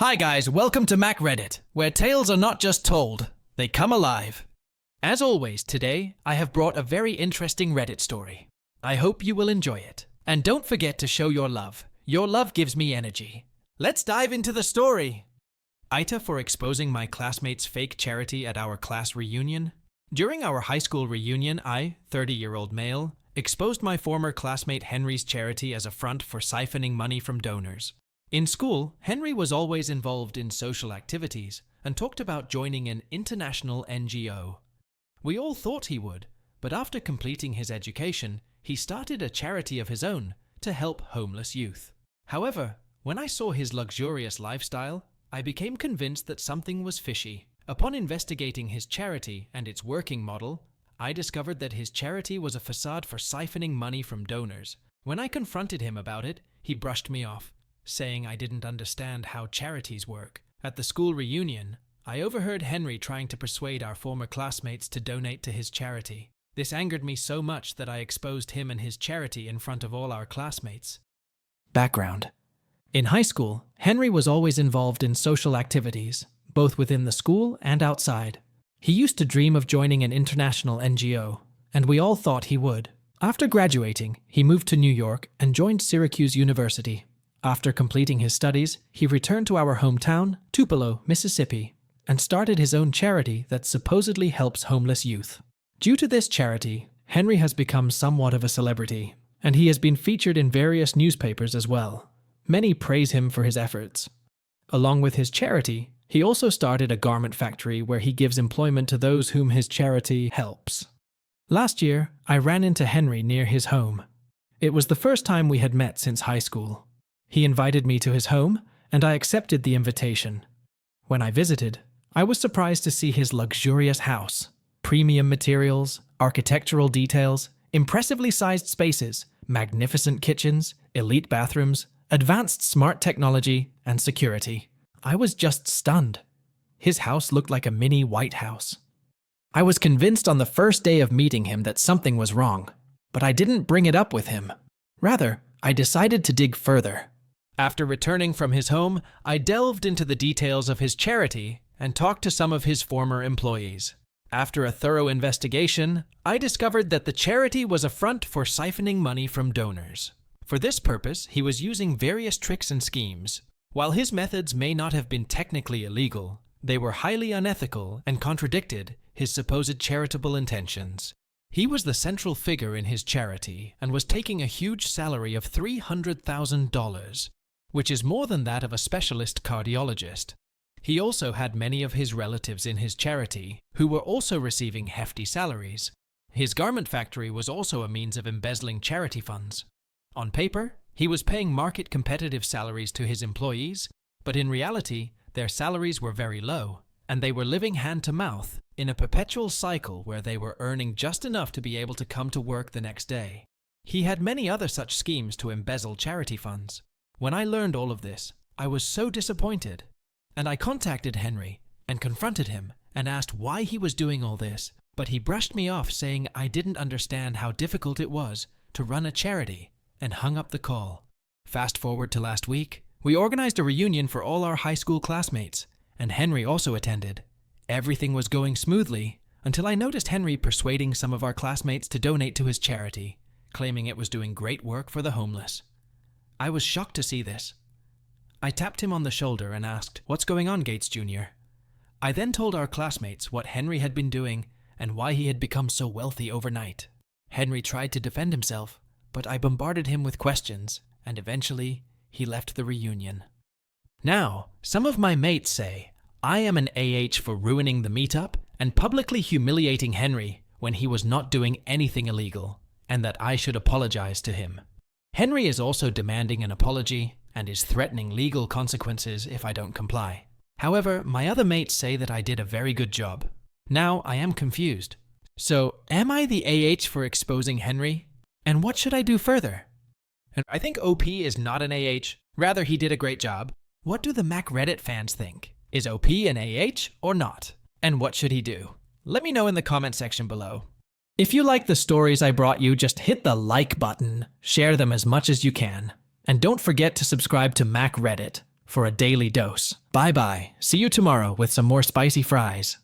Hi guys, welcome to Mac Reddit, where tales are not just told, they come alive. As always, today I have brought a very interesting Reddit story. I hope you will enjoy it. And don't forget to show your love. Your love gives me energy. Let's dive into the story. AITA for exposing my classmate's fake charity at our class reunion. During our high school reunion, I, 30-year-old male, exposed my former classmate Henry's charity as a front for siphoning money from donors. In school, Henry was always involved in social activities and talked about joining an international NGO. We all thought he would, but after completing his education, he started a charity of his own to help homeless youth. However, when I saw his luxurious lifestyle, I became convinced that something was fishy. Upon investigating his charity and its working model, I discovered that his charity was a facade for siphoning money from donors. When I confronted him about it, he brushed me off, saying I didn't understand how charities work. At the school reunion, I overheard Henry trying to persuade our former classmates to donate to his charity. This angered me so much that I exposed him and his charity in front of all our classmates. Background. In high school, Henry was always involved in social activities, both within the school and outside. He used to dream of joining an international NGO, and we all thought he would. After graduating, he moved to New York and joined Syracuse University. After completing his studies, he returned to our hometown, Tupelo, Mississippi, and started his own charity that supposedly helps homeless youth. Due to this charity, Henry has become somewhat of a celebrity, and he has been featured in various newspapers as well. Many praise him for his efforts. Along with his charity, he also started a garment factory where he gives employment to those whom his charity helps. Last year, I ran into Henry near his home. It was the first time we had met since high school. He invited me to his home, and I accepted the invitation. When I visited, I was surprised to see his luxurious house. Premium materials, architectural details, impressively sized spaces, magnificent kitchens, elite bathrooms, advanced smart technology, and security. I was just stunned. His house looked like a mini White House. I was convinced on the first day of meeting him that something was wrong, but I didn't bring it up with him. Rather, I decided to dig further. After returning from his home, I delved into the details of his charity and talked to some of his former employees. After a thorough investigation, I discovered that the charity was a front for siphoning money from donors. For this purpose, he was using various tricks and schemes. While his methods may not have been technically illegal, they were highly unethical and contradicted his supposed charitable intentions. He was the central figure in his charity and was taking a huge salary of $300,000, which is more than that of a specialist cardiologist. He also had many of his relatives in his charity, who were also receiving hefty salaries. His garment factory was also a means of embezzling charity funds. On paper, he was paying market-competitive salaries to his employees, but in reality, their salaries were very low, and they were living hand-to-mouth in a perpetual cycle where they were earning just enough to be able to come to work the next day. He had many other such schemes to embezzle charity funds. When I learned all of this, I was so disappointed, and I contacted Henry and confronted him and asked why he was doing all this, but he brushed me off saying I didn't understand how difficult it was to run a charity and hung up the call. Fast forward to last week, we organized a reunion for all our high school classmates, and Henry also attended. Everything was going smoothly until I noticed Henry persuading some of our classmates to donate to his charity, claiming it was doing great work for the homeless. I was shocked to see this. I tapped him on the shoulder and asked, "What's going on, Gates Jr.?" I then told our classmates what Henry had been doing and why he had become so wealthy overnight. Henry tried to defend himself, but I bombarded him with questions, and eventually, he left the reunion. Now, some of my mates say I am an AH for ruining the meetup and publicly humiliating Henry when he was not doing anything illegal, and that I should apologize to him. Henry is also demanding an apology and is threatening legal consequences if I don't comply. However, my other mates say that I did a very good job. Now I am confused. So, am I the AH for exposing Henry? And what should I do further? And I think OP is not an AH. Rather, he did a great job. What do the Mac Reddit fans think? Is OP an AH or not? And what should he do? Let me know in the comment section below. If you like the stories I brought you, just hit the like button, share them as much as you can, and don't forget to subscribe to Mac Reddit for a daily dose. Bye bye. See you tomorrow with some more spicy fries.